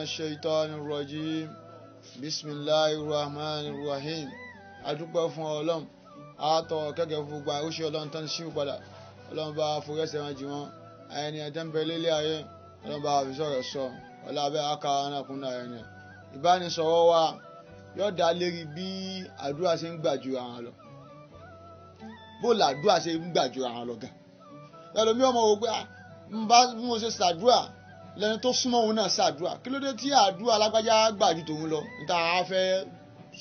الشيطان الرجيم بسم الله الرحمن الرحيم adúpẹ́ fún Ọlọ́run àtọ̀ kẹ́kẹ́ fún gbogbo àrúṣe Ọlọ́run tán sí padà Ọlọ́run bá forẹ́sẹ̀ wọn jì wọ́n ẹni ẹ̀jẹ̀ ń bẹ lélé ayé Ọlọ́run bá fi sọ̀rọ̀ sọ ọlá abẹ́ akára náà kún náà ẹni ìbánisọ̀rọ̀ wa yóò dá lérí bí àdúrà ṣe ń gbà ju àwọn lọ bó làdúrà ṣe ń gbà ju àwọn lọ gan ẹlòmíì ọmọ wò pé bí mo ṣe ṣàdúrà lẹni tó súnmọ́ òun náà ṣàdúrà kí ló dé tí àdúrà alágbájá gbà ju tòun lọ níta fẹ́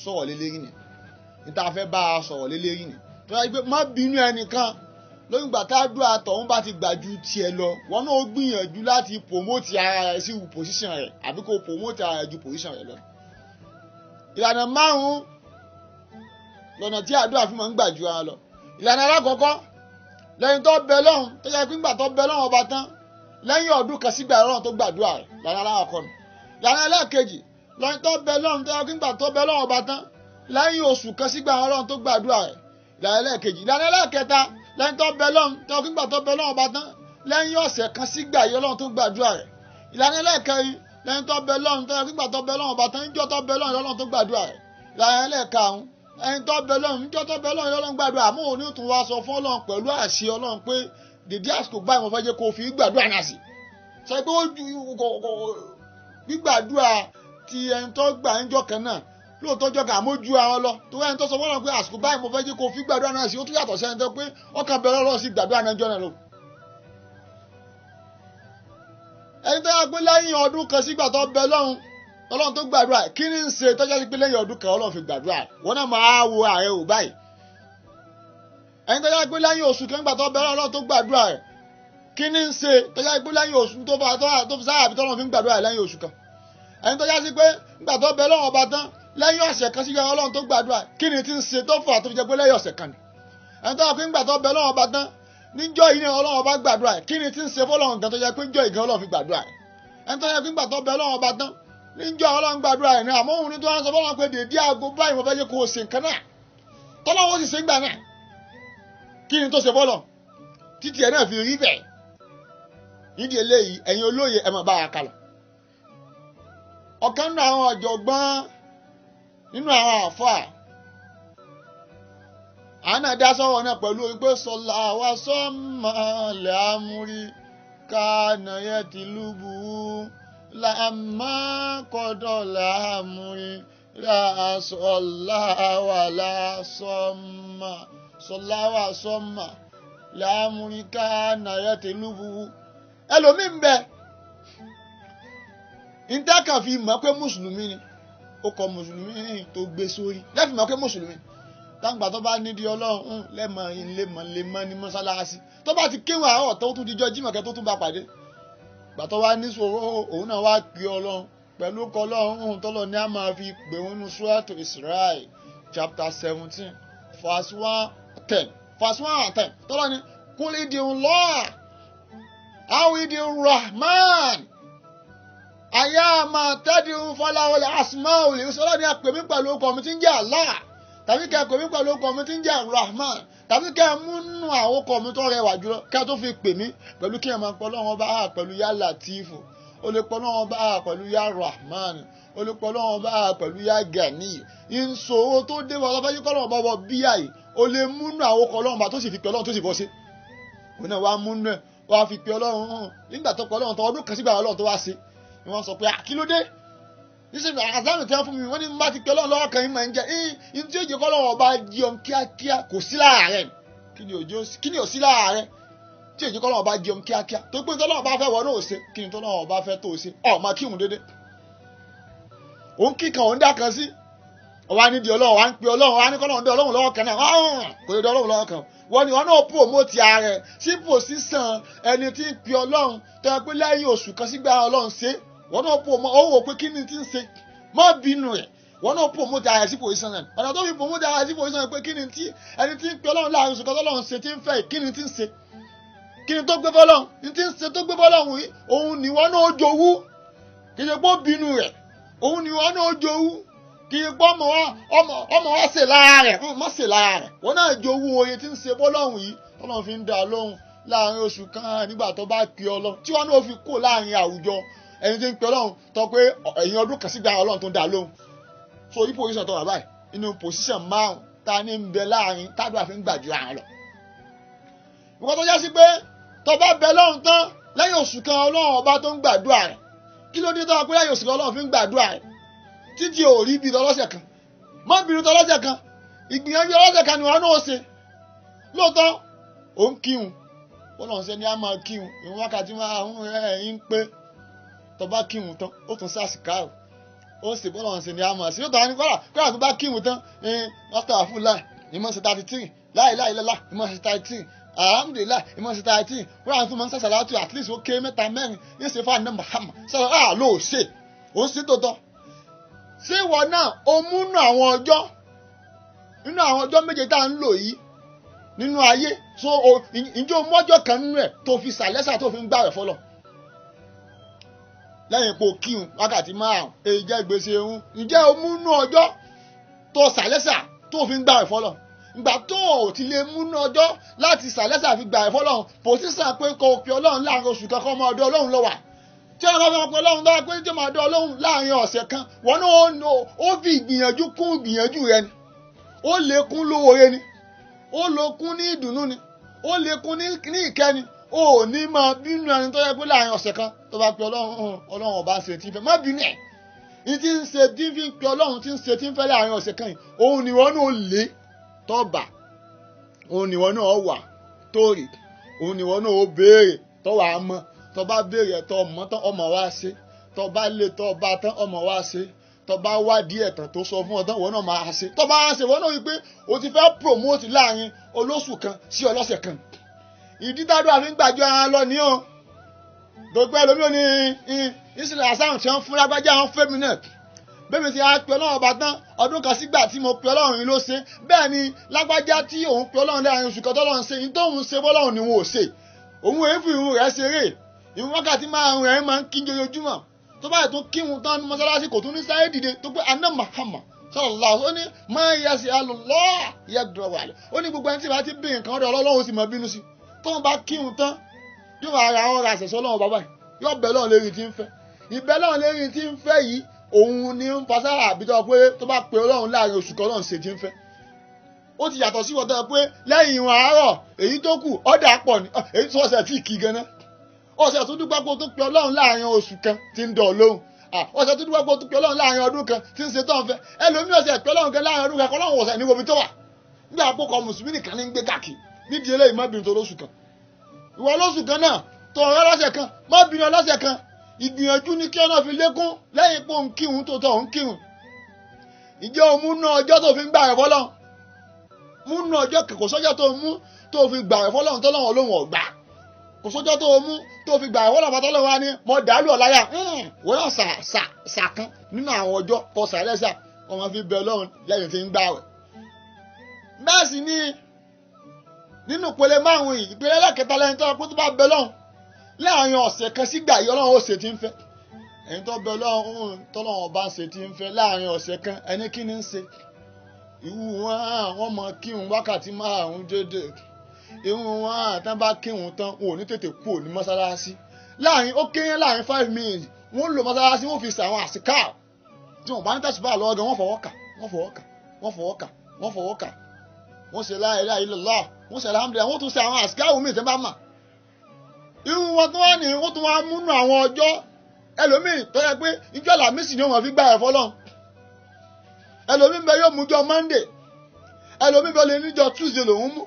sọ̀rọ̀ lé lérí ni níta fẹ́ bá a sọ̀rọ̀ lé lérí ni tó yẹ pé má bínú ẹnìkan lóyún ìgbà tádùá tọ̀hún bá ti gbà ju tiẹ̀ lọ wọn náà gbìyànjú láti promote ara rẹ̀ sí position rẹ̀ àbí kó promote ara rẹ̀ ju position rẹ̀ lọ. ìlànà márùn-ún lọ́nà tí àdúrà fi máa ń gbà ju ara lọ. ìlànà alákọ̀ọ́kọ́ lẹ́yìn tó bẹ lọ́hùn tó yẹ pé ńgbà tó bẹ lọ́hùn ọba tán lẹ́yìn ọdún kan sígbà Ọlọ́run tó gbàdúrà rẹ̀ ìlànà alákọ̀ọ́kọ́ nù. ìlànà ẹlẹ́ẹ̀kejì lẹ́yìn tó bẹ lọ́hùn tó yẹ pé ńgbà tó bẹ lọ́hùn ọba tán lẹ́yìn oṣù kan sígbà Ọlọ́run tó gbàdúrà rẹ̀ ìlànà ẹlẹ́ẹ̀kejì. ìlànà ẹlẹ́ẹ̀kẹta lẹ́yìn tó bẹ lọ́hùn tó yẹ pé ńgbà tó bẹ lọ́hùn ọba tán lẹ́yìn ọ̀sẹ̀ kan sígbà Ọlọ́run tó gbàdúrà rẹ̀ ìlànà ẹlẹ́ẹ̀kẹrin lẹ́yìn tó bẹ lọ́hùn tó yẹ pé ńgbà tó bẹ lọ́hùn ọba tán níjọ́ tó bẹ lọ́hùn Ọlọ́run tó gbàdúrà rẹ̀ ìlànà ẹlẹ́ẹ̀karùn ẹni tó bẹ lọ́hùn níjọ́ tó bẹ lọ́hùn Ọlọ́run gbàdúrà àmọ́ òní tún wá sọ fún Ọlọ́run pẹ̀lú àṣẹ Ọlọ́run pé dèdè àsìkò báyìí mo fẹ́ jẹ́ kó o fi gbàdúrà náà sí sọ pé ó ju gbígbàdúrà ti ẹni tó gbà ń jọ kan náà lóòótọ́ jọ kan àmọ́ ju àwọn lọ tó ẹni tó sọ fún Ọlọ́run pé àsìkò báyìí mo fẹ́ jẹ́ kó o fi gbàdúrà náà sí ó tún yàtọ̀ sí ẹni tó pé ọkàn bẹ̀rẹ̀ Ọlọ́run sí gbàdúrà náà jọ náà lọ. ẹni tó yà pé lẹ́yìn ọdún kan sígbà tó bẹ lọ́hùn Ọlọ́run tó gbàdúrà kí ni ń ṣe tọ́jà sí pé lẹ́yìn ọdún kan Ọlọ́run fi gbàdúrà wọn náà máa wo ààrẹ ò báyìí. ẹni tó yà pé lẹ́yìn oṣù kan gbà tó bẹ Ọlọ́run tó gbàdúrà rẹ̀ kí ni ń ṣe tọ́jà sí pé lẹ́yìn oṣù tó fi sáyà bí tọ́lọ́run fi ń gbàdúrà rẹ̀ lẹ́yìn oṣù kan. ẹni tó yà sí pé gbà tó bẹ lọ́wọ́ ọba tán lẹ́yìn ọ̀sẹ̀ kan sígbà Ọlọ́run tó gbàdúrà kí ni ti ń ṣe tó fà tó fi jẹ́ pé lẹ́yìn ọ̀sẹ̀ kan ni. ẹni tó yà pé gbà tó bẹ lọ́wọ́ ọba tán níjọ́ yìí ni Ọlọ́run ọba gbàdúrà kí ni ti ń ṣe fọ́lọ́run gan tó jẹ́ pé níjọ́ ìgan Ọlọ́run fi gbàdúrà ẹni tó yà pé gbà tó bẹ lọ́wọ́ ọba tán níjọ́ Ọlọ́run gbàdúrà ẹ̀ ní àmọ́ òun ní tó wá sọ fọ́lọ́run pé dèdé aago báyìí mo fẹ́ jẹ́ kó o ṣe nǹkan náà tọ́lọ́wọ́ sì ṣe ń gbà náà kí ni tó ṣe fọ́lọ́ títí ẹ̀ náà fi rí bẹ́ẹ̀ nídìí eléyìí ẹ̀yin olóye ẹ̀ máa bá a kalọ̀. ọ̀kan nínú àwọn ọ̀jọ̀gbọ́n nínú àwọn àfáà àánà dá sọ̀rọ̀ náà pẹ̀lú pé sọlá wa sọ́mọ́ lẹ́àmúrí kánà yẹ tìlúbù láàmà kọ́dọ̀ làmúrí sọlá wa sọ́mọ́ làmúrí kánà yẹ tìlúbù. ẹlòmíín bẹ ìtẹ́kàn fi mọ̀ pé mùsùlùmí ni ó kọ mùsùlùmí tó gbé sórí lẹ́fì mọ̀ pé mùsùlùmí táǹgbà tó bá nídìí Ọlọ́run lẹ́mọ̀ ní mọ́sálásí tó bá ti kéwòn àárọ̀ tó tún dijọ́ jímọ̀kẹ́ tó tún bá pàdé gbà tó wá níṣòro òun náà wá pè Ọlọ́run pẹ̀lú kọ Ọlọ́run tọ́lọ̀ ní a máa fi pè wọ́n nínú Suratu Israel chapter 17 verse 110 tọ́lọ̀ ní kul idiullah aw idiur rahman àyàmà tẹ́díhùn fọláwọlé asmaul ìṣọ́lá ni a pè mí pẹ̀lú ọkọ̀ mi tí ń jẹ́ Allah tàbí kẹ́ pè mí pẹ̀lú ọkọ̀ mi tí ń jẹ́ Rahman tàbí kẹ́ múnú àwọn ọkọ̀ mi tó rẹwà jùlọ kẹ́ tó fi pè mí pẹ̀lú kí ẹ máa pọ̀ lọ́wọ́ bá pẹ̀lú yá Latifu ó lè pọ̀ lọ́wọ́ bá pẹ̀lú yá Rahman ó lè pọ̀ lọ́wọ́ bá pẹ̀lú yá Gani ìṣòro tó dé wọ́n lọ́fẹ́ yí kọ́lọ́wọ́ bá wọ bíyà yìí ó lè múnú àwọn ọkọ̀ Ọlọ́run bá tó sì fi pè Ọlọ́run tó sì bọ́ sí òun náà wá múnú ẹ̀ wá fi pè Ọlọ́run hàn nígbà tó pọ̀ Ọlọ́run tó ọdún kan sígbà Ọlọ́run tó wá sí ni wọ́n sọ pé àkílódé nísìnyí àzánù tí wọ́n fún mi wọ́n ní bá ti pẹ́ Ọlọ́run lọ́wọ́ kan yín máa ń jẹ́ ní tí ó jẹ́ kọ́lọ́run ọba jẹun kíákíá kò sí láàárẹ̀ kí ni ò sí láàárẹ̀ tí ó jẹ́ kọ́lọ́run ọba jẹun kíákíá tó pé tọ́lọ́run ọba fẹ́ wọ́n náà ṣe kí ni tọ́lọ́run ọba fẹ́ tó ṣe máa kírun dédé òun kíkan òun dá kan sí ọba nídìí Ọlọ́run wá ń pe Ọlọ́run wá ní kọ́lọ́run dé Ọlọ́run lọ́wọ́ kan náà kò lè dé Ọlọ́run lọ́wọ́ kan wọ́n ní wọn náà promote ààrẹ sí pòsíṣàn ẹni tí ń pe Ọlọ́run tó yẹ pé lẹ́yìn oṣù kan sígbà Ọlọ́run ṣe wọ́n náà promote ó wò pé kí ni ti ń ṣe má bínú rẹ̀ wọ́n náà promote ààrẹ sí pòsíṣàn rẹ̀ ọ̀nà tó fi promote ààrẹ sí pòsíṣàn rẹ̀ pé kí ni tí ẹni tí ń pe Ọlọ́run láàrin oṣù kan tó Ọlọ́run ṣe ti ń fẹ́ kí ni ti ń ṣe kí ni tó gbé fọ́lọ́run ní ti ń ṣe tó gbé fọ́lọ́run yìí òun ni wọ́n náà jowú kì í ṣe pé ó bínú rẹ̀ òun ni wọ́n náà jowú kì í pọ́ ọmọ wa ṣe lára rẹ̀ má ṣe lára rẹ̀ wọ́n náà jowú oye tí ń ṣe fọ́lọ́run yìí Ọlọ́run fi ń dá lóhùn láàrin oṣù kan nígbà tó bá pè Ọlọ́run tí wọ́n náà fi kó láàrin àwùjọ ẹni tí ń pe ọlọ́run tó pé ẹ̀yìn ọdún kan sígbà ọlọ́run tó ń dá lóhùn. So ní position tó wà báyìí inú position márùn ta ní ń bẹ láàrin tádùá fi ń gbàdúrà hàn lọ. ìwọ́n tó já sí pé tó bá bẹ lọ́run tán lẹ́yìn oṣù kan ọlọ́run ọba tó ń gbàdúrà rẹ̀ kí ló dé tó wà pé lẹ́yìn oṣù kan ọlọ́run fi ń gbàdúrà rẹ̀ títí ò rí ibi lọ́lọ́sẹ̀ kan má bínú tọ́lọ́sẹ̀ kan ìgbìyànjú ọlọ́sẹ̀ kan ni wọn náà ṣe lóòótọ́ ò ń kírun ọlọ́run ṣe ni a máa kírun ìwọ̀n wákàtí máa ń rẹ̀ ń pé tó bá kírun tán ó tún sàṣìkárò ó sì bọ́lọ́run ṣe ni a máa ṣe yóò tọ́ ní kọ́lá tó bá kírun tán ọ̀tọ̀ àfún láì ìmọ̀ ṣe 33 láìláìlọ́lá ìmọ̀ ṣe 33 alhamdulillah ìmọ̀ ṣe 33 wọ́n tún máa ń sàṣàlátù at least ó ké mẹ́ta mẹ́rin ní ṣe fún àná Muhammad sọ̀rọ̀ ló ṣe ó sì tó tọ́ ṣé ìwọ náà ó múnú àwọn ọjọ́ nínú àwọn ọjọ́ méje tá à ń lò yìí nínú ayé so ǹjẹ́ o mọ́jọ́ kan nínú ẹ̀ tó fi sàlẹ́sà tó fi ń gbààwẹ̀ fọlọ́ lẹ́yìn ipò kíhun wákàtí márùn èyí jẹ́ gbèsè ehun ǹjẹ́ o múnú ọjọ́ tó sàlẹ́sà tó fi ń gbààwẹ̀ fọlọ́ ìgbà tó o ti lè múnú ọjọ́ láti sàlẹ́sà fi gbààwẹ̀ fọlọ́ pòsísàn pé kò pe ọlọ́run láàrin oṣù kan kọ́ ọmọ ọdọ ọlọ́run ló wà tí wọ́n bá fẹ́ pe ọlọ́run tó wá pé tí ọmọ ọdọ ọlọ́run láàrin ọ̀sẹ̀ kan wọn náà ó fi ìgbìyànjú kún ìgbìyànjú rẹ ni ó lékún lóore ni ó lókun ní ìdùnnú ni ó lékún ní ìkẹ́ni ó ní máa bínú ẹni tó yẹ pé láàrin ọ̀sẹ̀ kan tó bá pe ọlọ́run ọba ṣe tí ń fẹ́ má bínú ẹ̀ ní tí ń ṣe tí ń fi pe ọlọ́run tí ń ṣe tí ń fẹ́ láàrin ọ̀sẹ̀ kan yìí òun ni wọn náà lé tọ́ba òun ni wọn náà wà tóòrì òun ni wọn náà ó béèrè tọ́wà á mọ́ tọ́ bá béèrè tọ́ mọ́ tán ọmọ wa ṣe tọ́ bá lé tọ́ bá tán ọmọ wa ṣe tọ́ bá wá díẹ̀ tán tó sọ fún ọ tán wọn náà máa ṣe tọ́ bá ṣe wọn náà wípé o ti fẹ́ promote láàrin olóṣù kan sí ọlọ́sẹ̀ kan ìdí tádùá fi ń gbàjọ ara lọ ní o gbogbo ẹlòmíì ní ìsìlẹ̀ àsáhùn tí wọ́n fún lágbájá wọn fẹ́mi náà bẹ́ẹ̀ mi ti á pe ọlọ́run ọba tán ọdún kan sígbà tí mo pe ọlọ́run yìí ló ṣe bẹ́ẹ̀ ni lágbájá tí òun pe ọlọ́run láàrin oṣù kan tọ́lọ́run ṣe yìí tóun ṣe bọ́lọ́run ni wọn ò ṣe òun èéfì irun rẹ̀ ṣeré ìrun wákàtí márùn rẹ̀ máa ń kí ojoojúmọ́ tó bá yẹ tó kírun tán ní mọ́sálásí kò tún ní sáré dìde tó pé aná Muhammad sallallahu ó ní máa yẹ sí alùlọ́ yẹ dùrọ̀ wà lẹ̀ ó ní gbogbo ẹni tí bá ti bèèrè nǹkan ọ̀dọ̀ ọlọ́run sì máa bínú sí tó ń bá kírun tán yóò máa ra ọ̀rọ̀ àṣẹṣọ́ ọlọ́run bàbá yóò bẹ̀ lọ́run lérí tí ń fẹ́ ìbẹ̀ lọ́run lérí tí ń fẹ́ yìí òun ni ń fasára àbítọ́ pé tó bá pe ọlọ́run láàrin oṣù kan ọlọ́run ṣe tí ń fẹ́ ó ti yàtọ̀ sí wọ́tọ́ pé lẹ́yìn ìwọ̀n àárọ̀ èyí tó kù ọ̀dà pọ̀ ní èyí tó ọ̀sẹ̀ tí kì í gan-an ọ̀sẹ̀ tó dúpẹ́ pé ó tó pe ọlọ́run láàrin oṣù kan tí ń dọ̀ lóhùn ọ̀sẹ̀ tó dúpẹ́ pé ó tó pe ọlọ́run láàrin ọdún kan tí ń ṣe tán fẹ́ ẹlòmíì ọ̀sẹ̀ pe ọlọ́run kan láàrin ọdún kan ọlọ́run ọ̀sẹ̀ ní omi tó wà nígbà àpòkọ mùsùlùmí nìkan ní ń gbé káàkiri nídìí eléyìí má bínú tó lóṣù kan ìwọ lóṣù kan náà tó ọ̀rẹ́ lọ́sẹ̀ kan má bínú lọ́sẹ̀ kan ìgbìyànjú ní kí ọ̀nà fi lékún lẹ́yìn pé òun kírun tó tọ̀ òun kírun ìjẹ́ òun múnú ọjọ́ tó fi ń gbà rẹ̀ fọ́lọ́run múnú ọjọ́ kò sọ́jọ́ tó mú tó fi gbà rẹ̀ fọ́lọ́run tọ́lọ́run olóhùn ọ̀gbà kò sọ́jọ́ tó mú tó fi gbà rẹ̀ fọ́lọ́run tọ́lọ́run wa ní mọ dàálù ọ̀láyà wọ́n yàn sàkán nínú àwọn ọjọ́ kọ sàlẹ́sà ọmọ fi bẹ ọlọ́run lẹ́yìn tí ń gbà rẹ̀. bẹ́ẹ̀ sì ni nínú ìpele márùn-ún yìí ìpele ẹlẹ́kẹta lẹ́yìn tó kó tó bá bẹ ọlọ́run láàrin ọ̀sẹ̀ kan sígbà yìí ọlọ́run ó ṣe tí ń fẹ́ ẹ̀yin tó bẹ ọlọ́run tọ́lọ́run ọba ṣe tí ń fẹ́ láàrin ọ̀sẹ̀ kan ẹni kí ni ń ṣe ìwú wọn mọ kírun wákàtí márùn dédé ìwú wọn tán bá kírun tán wọn ò ní tètè kú ní mọ́sálásí láàrin ó kéré láàrin 5 minutes wọn lò mọ́sálásí wọn fi ṣàwọn àsìká tí wọn bá ní tẹ̀síbá lọ́wọ́ gan wọ́n fọwọ́ kà wọ́n ṣe la ilaha illallah wọ́n ṣe alhamdulillah wọ́n tún ṣe àwọn àsìká omi ìtẹ́ bá mà irú wọn tó wá ní wọ́n tún wá múnú àwọn ọjọ́ ẹlòmíì tó yẹ pé ìjọ làmísì ni wọ́n fi gbà ẹ̀ fọlọ́n ẹlòmíì bẹ yóò mú jọ Monday ẹlòmíì bẹ lè níjọ Tuesday lòún mú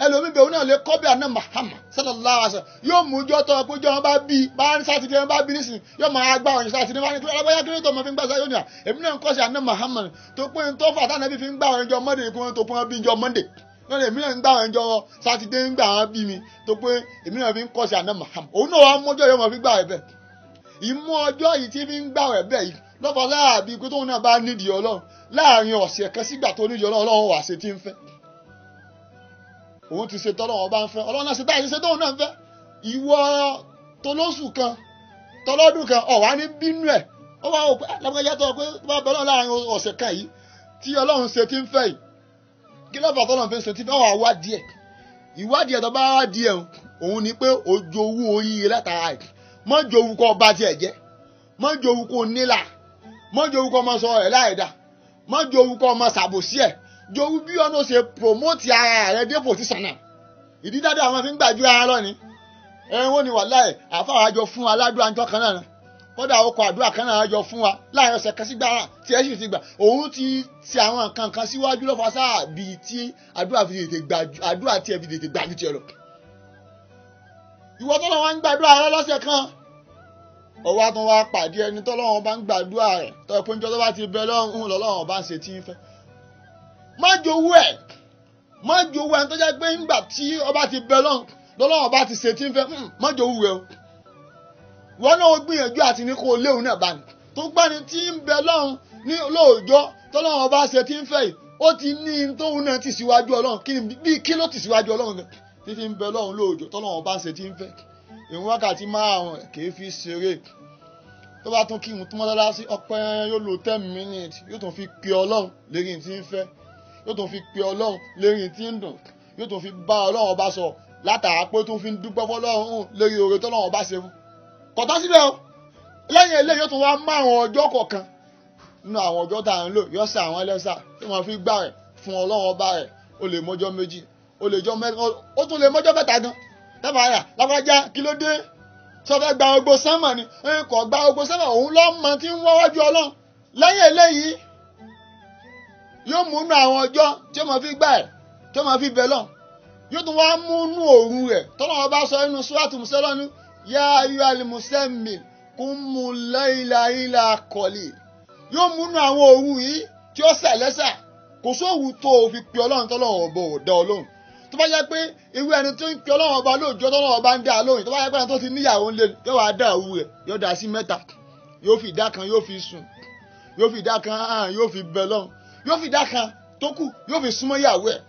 ẹlòmíì bẹ òun náà lè kọ́ bí àná Muhammad sallallahu alaihi wasallam yóò mú jọ tó pé jọ wọn bá bí bá ní sátidé wọn bá bí nísìnyí yóò máa gbà ọ̀yìn sátidé wọn ní kí ọlọ́bọ̀yá kí ló tó máa fi ń gbà sáyọ́ nìyà èmi náà ń kọ́ sí àná Muhammad tó pé ń tó fà tánà bí fi ń gbà ọ̀yìn jọ Monday kí wọ́n tó pé wọ́n bí jọ Monday náà èmi náà ń gbà ọ̀yìn jọ sátidé ń gbà wọn bí mi tó pé èmi náà fi ń kọ́ sí àná Muhammad òun náà wàá mọ́jọ́ yóò máa fi gbà ẹ̀ bẹ́ẹ̀ ìmú ọjọ́ yìí tí fi ń gbà ẹ̀ bẹ́ẹ̀ yìí lọ́fọ̀ láàbí pé tóun náà bá nídìí Ọlọ́run láàrin ọ̀sẹ̀ kan sígbà tó nídìí Ọlọ́run wà ṣe tí ń fẹ́ òun ti ṣe tọ́lọ́run bá ń fẹ́ Ọlọ́run náà ṣe báyìí ṣe tóun náà ń fẹ́ ìwọ tolóṣù kan tọlọ́dún kan ọ̀wá ní bínú ẹ̀ ó wá òpé lápẹ́jẹ́ tó pé bá bẹ́ẹ̀ láàrin ọ̀sẹ̀ kan yìí tí Ọlọ́run ṣe tí ń fẹ́ yìí kí lọ́fà tọ́lọ́run fi ń ṣe tí fẹ́ wà wá díẹ̀ ìwádìí ẹ̀ tó bá wá díẹ̀ òun ni pé ojú owó oríire látara ẹ̀ mọ́ ju owó kọ́ bá tiẹ̀ jẹ́ má jowú kó nílà má jowú kó máa sọ ẹ̀ láìda má jowú kó máa ṣàbòsí ẹ̀ jowú bí ọ̀nà ṣe promote ara rẹ̀ dé position náà ìdí dáadáa àwọn fi ń gbàdúrà ara lọ ni wọ́n ní wàláhì àfáà àjọ fún wa aládùúrà ńjọ́ kan náà kódà ó kọ àdúrà kan náà àjọ fún wa láàrin ọ̀sẹ̀ kan sígbà tí ẹ sì ti gbà òun ti ṣe àwọn nǹkan kan síwájú lọ́fà sáà bíi tí àdúrà tí ẹ fi tètè gbà ju tiẹ̀ lọ. ìwọ tọ́lọ́wọ́n ń gbàdúrà rẹ lọ́sẹ̀ kan ọwọ́ àtún wá pàdé ẹni tọ́lọ́wọ́n bá ń gbàdúrà rẹ̀ tọ́ pé níjọ́ tó bá ti bẹ lọ́hùn lọ́lọ́wọ́n bá ń ṣe tí ń fẹ́. má jowú ẹni tó jẹ́ pé ńgbà tí ọba ti bẹ lọ́lọ́wọ́n bá ti ṣe tí ń fẹ́ má jowú ẹ o. wọ́n náà gbìyànjú àti ní kó léwu náà bá ní tó gbani tí ń bẹ lọ́hùn ní lóòjọ́ tọ́lọ́wọ́n bá ṣe tí ń fẹ́ yìí ó ti ní tóun náà ti síwájú ọlọ́run kí ló ti síwájú ọlọ́run gan títí ń bẹ lọ́hùn lóòjọ́ tọ́lọ́wọ́n bá ṣe tí ń fẹ́ ìwọ̀n wákàtí márùn-ún kìí fi ṣeré tó bá tún kí n tún mọ́tálá sí ọpẹ́ yóò lo 10 minutes yóò tún fi pe ọlọ́run lérí tí ń fẹ́ yóò tún fi pe ọlọ́run lérí tí ń dùn yóò tún fi bá ọlọ́run ọba sọ látara pé tó fi ń dúpẹ́ fọlọ́run lérí oore tọ́lọ́run ọba ṣe fún kọ̀tá síbẹ̀ o lẹ́yìn eléyìí yóò tún wá márùn ọjọ́ kọ̀ọ̀kan nínú àwọn ọjọ́ tá à ń lò yóò ṣe àwọn ẹlẹ́sà tí wọ́n fi gbà rẹ̀ fún ọlọ́run ọba rẹ̀ ó lè mọ́jọ́ méjì ó lè jọ mẹ́ta ó tún lè mọ́jọ́ mẹ́ta gan tẹ́fàáyà lápájá kí ló dé sọfẹ́ gba ogbó sánmà ni kò gba ogbó sánmà òun lọ́mọ tí ń wáwájú ọlọ́run lẹ́yìn eléyìí yóò mú nú àwọn ọjọ́ tí ó máa fi gbà ẹ̀ tí ó máa fi bẹ̀ lọ yóò tún wá mú nú òru rẹ̀ tọ́lọ́wọ́ bá sọ nínú súrátù Mùsẹ́lọ́nù yá ayyuhal muzammil qumul layla illa qalil yóò mú nú àwọn òru yìí tí ó ṣẹlẹ́sà kò sóòwù tó o fi pe ọlọ́run tọ́lọ́wọ́ ọ̀bọ̀ ò dá ọlọ́run tó bá jẹ́ pé irú ẹni tó ń pe ọlọ́run ọba lóòjọ́ tọ́lọ́run ọba ń dá lóhùn tó bá jẹ́ pé ẹni tó ti níyàwó ńlẹ̀ yóò wá dá òwú rẹ̀ yóò dá sí mẹ́ta yóò fi ìdá kan yóò fi sùn yóò fi ìdá kan yóò fi bẹ lọ́hùn yóò fi ìdá kan tó kù yóò fi súnmọ́ ìyàwó ẹ̀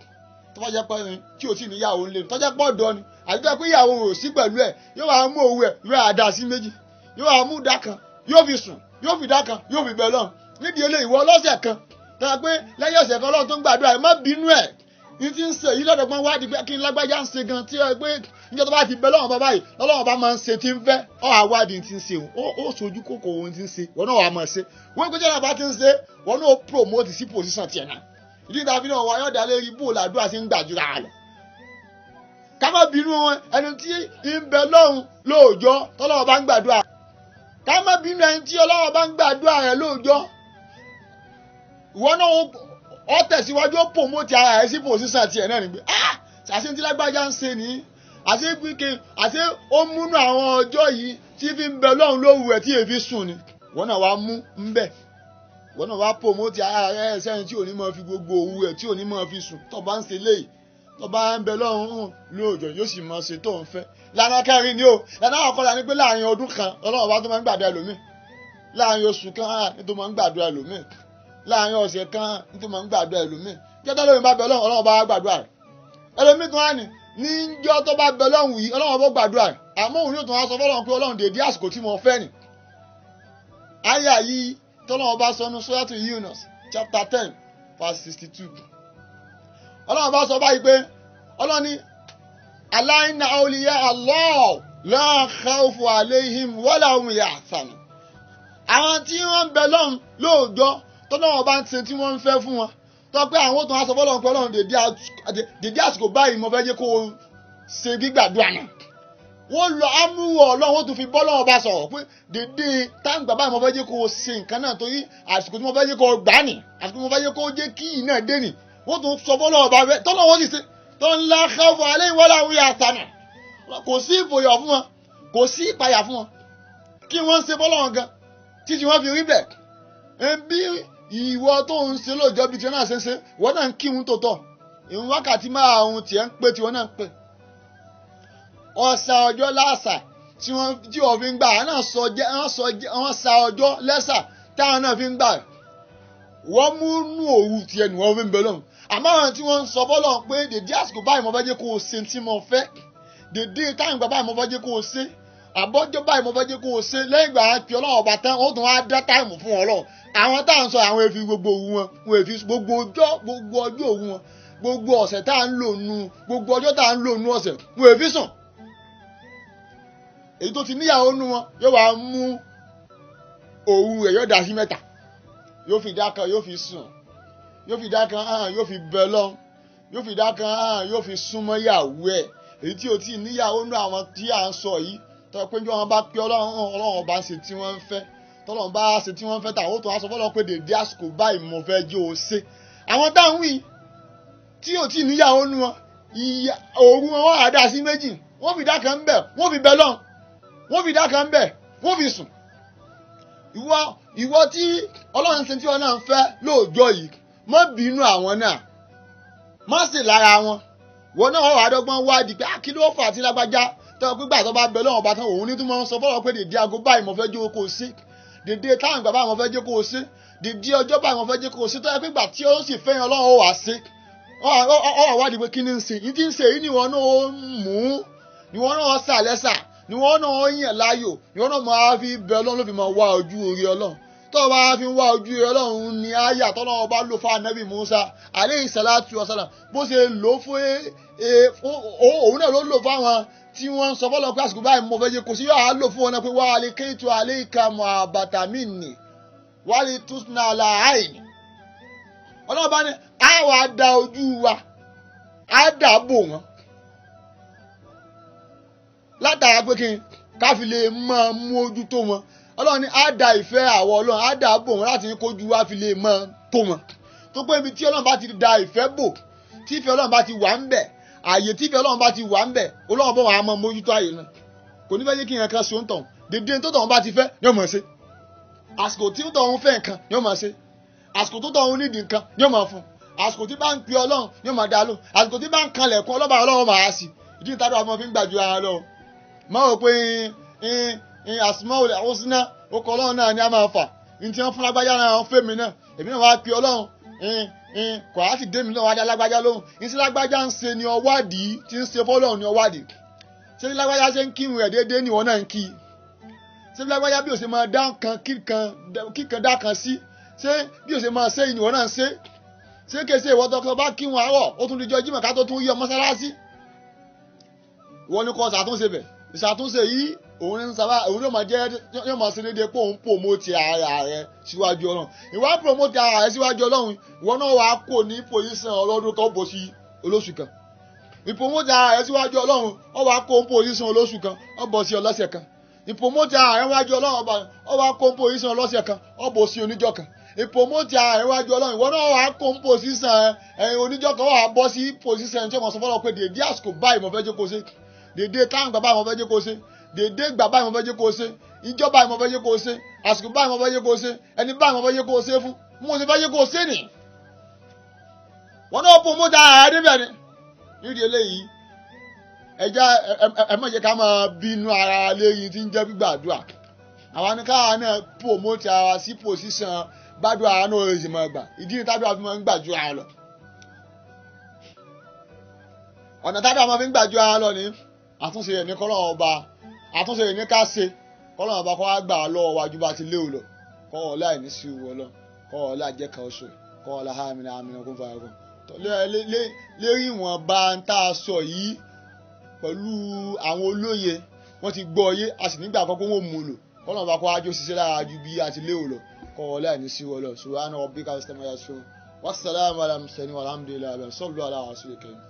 tó bá jẹ́ pé ẹni tí ò tí ì níyàwó ńlẹ̀ tó jẹ́ pé ọ̀dọ́ ni àti tó jẹ́ pé ìyàwó rẹ̀ ò sí pẹ̀lú ẹ̀ yóò wá mú òwú ẹ̀ yóò wá dá sí méjì yóò wá mú ìdá kan yóò fi sùn yóò fi ìdá kan yóò fi bẹ lọ́hùn nídìí eléyìí ìwọ ọlọ́sẹ̀ kan tó jẹ́ pé lẹ́yìn ọ̀sẹ̀ kan Ọlọ́run tó ń gbàdúrà ẹ̀ má bínú ẹ̀ ní ti ń ṣe yìí lọ́dọ̀gbọ́n wá di pé kí n lágbájá ń ṣe gan tí ó pé níjọ́ tó bá ti bẹ lọ́wọ́ bàbá yìí lọ́wọ́ bá máa ń ṣe tí ń fẹ́ ọ́ àwádìí ti ń ṣe ó sojú kòkò ohun ti ń ṣe wọn náà wà máa ṣe wọ́n pé jẹ́nà bá ti ń ṣe wọn náà promote sí position tiẹ̀ náà ìdí ìta fi náà wọ́n ayọ́ dalẹ̀ rí bóòlù àdúrà sí ń gbàdúrà rẹ̀ ká má bínú wọn ẹni tí ń bẹ lọ́hùn lóòjọ́ tọ́lọ́wọ́ bá ń gbàdúrà ká má bínú ẹni tí Ọlọ́run bá ń gbàdúrà rẹ̀ lóòjọ́ ìwọ náà ọ tẹ̀síwájú ó promote ara ẹ̀ sí position tiẹ̀ náà ni pé ṣàṣẹ tí lágbájá ń ṣe ní àṣẹ pínkì àṣẹ ó múnú àwọn ọjọ́ yìí tí fi ń bẹ lọ́hùn lóru ẹ̀ tí èéfi sùn ni wọ́n náà wá mú ń bẹ̀ wọ́n náà wá promote ara ẹ̀ sẹ́yìn tí ò ní máa fi gbogbo òru ẹ̀ tí ò ní máa fi sùn tó bá ń ṣe léyìí tó bá ń bẹ lọ́hùn lóòjọ́ yóò sì máa ṣe tó ń fẹ́ lànà kẹrin ni ó lànà àkọlà ni pé láàrin ọdún kan Ọlọ́run bá tó máa ń gbàdúrà ẹlòmíì láàrin oṣù kan tó máa ń gbàdúrà ẹlòmíì láàrin ọ̀sẹ̀ kan nítorí máa ń gbàdúrà ẹlòmíì jẹ́tọ́ lómi bá bẹ Ọlọ́run bá gbàdúrà rẹ̀ ẹlòmíì kan á ní níjọ́ tó bá bẹ Ọlọ́run yìí Ọlọ́run bá gbàdúrà rẹ̀ àmọ́ òun yóò tún wá sọ fọ́lọ́run pé Ọlọ́run dèdí àsìkò tí mo fẹ́ nì. àyà yìí tọ́lọ́run bá sọ ní Suratu Yunus chapter 10 verse 62 Ọlọ́run bá sọ báyìí pé Ọlọ́run ní ala inna awliya Allah la khawfun alayhim wala hum yahzanun àwọn tí wọ́n ń bẹ lọ́hùn lóòjọ́ tọ́lọ́wọ́ bá ń ṣe tí wọ́n ń fẹ́ fún wọn tó pé àwọn tó ń aṣọ fọ́lọ́run pé Ọlọ́run dèdí àsìkò báyìí mo fẹ́ jẹ́ kó o ṣe gbígbàdúrà náà wọ́n lọ amúwọ̀ Ọlọ́run wọ́n tún fi bọ́ lọ́wọ́ bá sọ̀rọ̀ pé dèdí táǹgbà báyìí mo fẹ́ jẹ́ kó o ṣe nǹkan náà torí àsìkò tí mo fẹ́ jẹ́ kó o gbà ní àsìkò tí mo fẹ́ jẹ́ kó o jẹ́ kí ì náà dé nì wọ́n tún sọ fọ́lọ́wọ́ bá fẹ́ tọ́lọ́wọ́ sì ṣe tó ń la khawfun alayhim wala hum yahzanun kò sí ìfòyà fún wọn kò sí ìpayà fún wọn kí wọ́n ṣe fọ́lọ́wọ́ gan títí wọ́n fi rí bẹ́ẹ̀ bí ìwọ tó ń ṣe lóòjọ́ bíi tiwọn náà ṣe ń ṣe wọ́n náà ń kírun tó tọ̀ ìrun wákàtí márùn-ún tiẹ̀ ń pé tiwọn náà ń pè ọ̀sà ọjọ́ láàṣà tí wọ́n fi ń gbà wọ́n sa ọjọ́ lẹ́sà táwọn náà fi ń gbà wọ́n mú nú òru tiẹ̀ nù wọ́n fi ń bẹ lọ́hùn àmọ́ àwọn tí wọ́n ń sọ bọ́lọ̀ pé dèdé àsìkò báyìí mo fẹ́ jẹ́ kó o ṣe tí mo fẹ́ dèdé táwọn báyìí mo fẹ́ jẹ́ kó o ṣe àbọ́jọ́ báyìí mo fẹ́ jẹ́ kó o ṣe lẹ́yìn ìgbà pé Ọlọ́run ọba tán ó tún wá dá táìmù fún Ọlọ́run àwọn tá à ń sọ àwọn èfi gbogbo òru wọn wọn èfi gbogbo ọjọ́ òru wọn gbogbo ọ̀sẹ̀ tá à ń lò nù gbogbo ọjọ́ tá à ń lò nù ọ̀sẹ̀ wọn èfi sùn èyí tó ti níyàwó nù wọn yóò wá mú òru rẹ̀ yóò dá sí mẹ́ta yóò fi ìdá kan yóò fi sùn yóò fi ìdá kan hàn yóò fi bẹ lọ́n yóò fi ìdá kan hàn yóò fi súnmọ́ ìyàwó ẹ̀ èyí tí o ti níyàwó nú àwọn tí à ń sọ yìí tọ́ pé bí wọ́n bá pé ọlọ́run bá ṣe tí wọ́n ń fẹ́ tọ́lọ́run bá ṣe tí wọ́n ń fẹ́ tàwọn ó tó wá sọ fọ́lọ́ pé dèdé àsìkò báyìí mo fẹ́ jẹ́ o ṣe àwọn táwọn wí tí o ti níyàwó nú wọn òru wọn á dá sí méjì wọ́n fi ìdá kan ń bẹ̀ wọ́n fi bẹ lọ́n wọ́n fi ìdá kan ń bẹ̀ wọ́n fi sùn ìwọ tí ọlọ́run ṣe tí wọn náà ń fẹ́ lóòjọ́ yìí má bínú àwọn náà má sì lára wọn wọn náà wà á dọ́gbọ́n wádìí pé kí ló fà á tí lágbájá tọ́ pígbà tó bá bẹ lọ́wọ́ bá tán òun ní tó máa ń sọ fọ́lọ́ pé dèdé aago báyìí mo fẹ́ jẹ́ kó o sí dèdé táwọn ìgbà báyìí mo fẹ́ jẹ́ kó o sí dèdé ọjọ́ báyìí mo fẹ́ jẹ́ kó o sí tó yẹ pígbà tí ó sì fẹ́yàn ọlọ́run ó wà sí ọ wà wádìí pé kí ni ń ṣe yìí tí ń ṣe yìí ni wọn náà ó mú ni wọn náà sà lẹ́sà ni wọn náà yàn láàyò ni wọn náà máa fi bẹ ọlọ́run ló fi máa wá ojú orí ọlọ́run tó bá fi ń wá ojú orí ọlọ́run ni àyà tọ́lọ́run bá lò fún ànábì Musa alayhi salatu wasalam bó ṣe lò fún òun náà ló lò fáwọn tí wọ́n ń sọ fọ́lọ́ pé àsìkò báyìí mo fẹ́ jẹ́ kò sí yóò á lò fún wọn náà pé wà á lè kéètò alayka muhabbatami nì wà á lè tusna ala aini ọlọ́run bá ní á wà á da ojú wa á dà bò wọ́n látara pé kí n káfí lè máa mú ojú tó wọn ọlọ́run ní á da ìfẹ́ àwọ̀ ọlọ́run á dà bò wọ́n láti ní kójú wa fi lè máa tó wọn tó pé ibi tí ọlọ́run bá ti da ìfẹ́ bò tí ìfẹ́ ọlọ́run bá ti wà ń bẹ̀ ààyè tí ìfẹ́ ọlọ́run bá ti wà ń bẹ̀ ọlọ́run bọ̀ wà á mọ mójútó ààyè náà kò ní fẹ́ jẹ́ kí nǹkan kan so ń tàn dédé tó tàn bá ti fẹ́ ni ó máa ṣe àsìkò tí ó tàn fẹ́ nǹkan ni ó máa ṣe àsìkò tó tàn nídìí nǹkan ni ó máa fún àsìkò tí bá ń pe ọlọ́run ni ó máa dá lóhùn àsìkò tí bá ń kanlẹ̀kùn ọlọ́run máa sí ìdí ìtàdó àwọn fi ń gbàjú ara lọ máa wò pé Asmaul Husna okọ̀ ọlọ́run náà ni a máa fà ní tí wọ́n fún lágbájá náà fẹ́ mi náà èmi náà wá pe ọlọ́run kò á sì dé mi náà wá dá lágbájá lóhùn ní sí lágbájá ń ṣe ni ọwádìí tí ń ṣe fọ́lọ́run ni ọwádìí ṣé bí lágbájá ṣe ń kírun ẹ̀ déédéé ni ìwọ náà ń kí ṣé bí lágbájá bí ó ṣe máa dá kíkan dá kan sí ṣé bí ó ṣe máa ṣe ìwọ náà ń ṣé kéṣe ìwọ tó bá kírun àárọ̀ ó tún di jọ Jímọ̀ ká tó tún yọ mọ́sálásí ìwọ ni kò ṣàtúnṣe bẹ̀ ìṣàtúnṣe yìí òun yóò máa jẹ́ yóò máa ṣe déédéé pé òun promote ara rẹ síwájú ọlọ́run ìwà promote ara rẹ síwájú ọlọ́run ìwọ náà wàá kò ní position ọlọ́dún kan bó sí olóṣù kan ìpromote ara rẹ síwájú ọlọ́run ọ wàá kó position olóṣù kan ọ bọ̀ sí ọlọ́sẹ̀ kan ìpromote ara rẹ síwájú ọlọ́run ọ wàá kó position ọlọ́sẹ̀ kan ọ bọ̀ sí oníjọ́ kan ìpromote ara rẹ síwájú ọlọ́run ìwọ náà wàá kó position oníjọ́ kan wàá bọ́ sí position tí wọ́n sọ fọ́lọ́ pé dèdé àsìkò báyìí mo fẹ́ jẹ́ kó ṣe dèdé táwọn bàbá mo fẹ́ jẹ́ kó ṣe dèdé ìgbà báyìí mo fẹ́ jẹ́ kó o ṣe ìjọ báyìí mo fẹ́ jẹ́ kó o ṣe àsìkò báyìí mo fẹ́ jẹ́ kó o ṣe ẹni báyìí mo fẹ́ jẹ́ kó o ṣe fún mo sì fẹ́ jẹ́ kó o ṣe nì. wọn náà pò mọ́ta ààrẹ níbẹ̀ ni nídìí eléyìí ẹja ẹ má jẹ́ ká máa bínú ara léyìn tí ń jẹ́ gbígbàdúrà àwọn ni káwa náà pò mọ́ta ara sí pòsíṣàn gbàdúrà ara náà èsì máa gbà ìdí ni tábìlì àfi máa ń gbàjú ara lọ ọ̀nà tábìlì àfi máa ń gbàjú ara lọ ni àtúnṣe ẹ̀ ní kọ́lọ́ ọba àtúnṣe ní ká ṣe kọ́lọ́mù bá kọ́ wá gbà lọ́wọ́ wájú bá ti léwu lọ kọ́ ọ̀la ìní sí ìwọ lọ kọ́ ọ̀la jẹ́ kan oṣù kọ́ ọ̀la hàmìnà àmìnà kún fún ẹ̀kọ́ lérí ìwọ̀n bá ń tá a sọ yìí pẹ̀lú àwọn olóye wọ́n ti gbọ́ yé a sì nígbà kọ́kọ́ wọn mú lò kọ́lọ́mù bá kọ́ wájú ṣiṣẹ́ lára ju bí a ti léwu lọ kọ́ ọ̀la ìní sí ìwọ lọ subhana rabbika wassalamu ala mursalin walhamdulillahi sallu ala rasulil karim.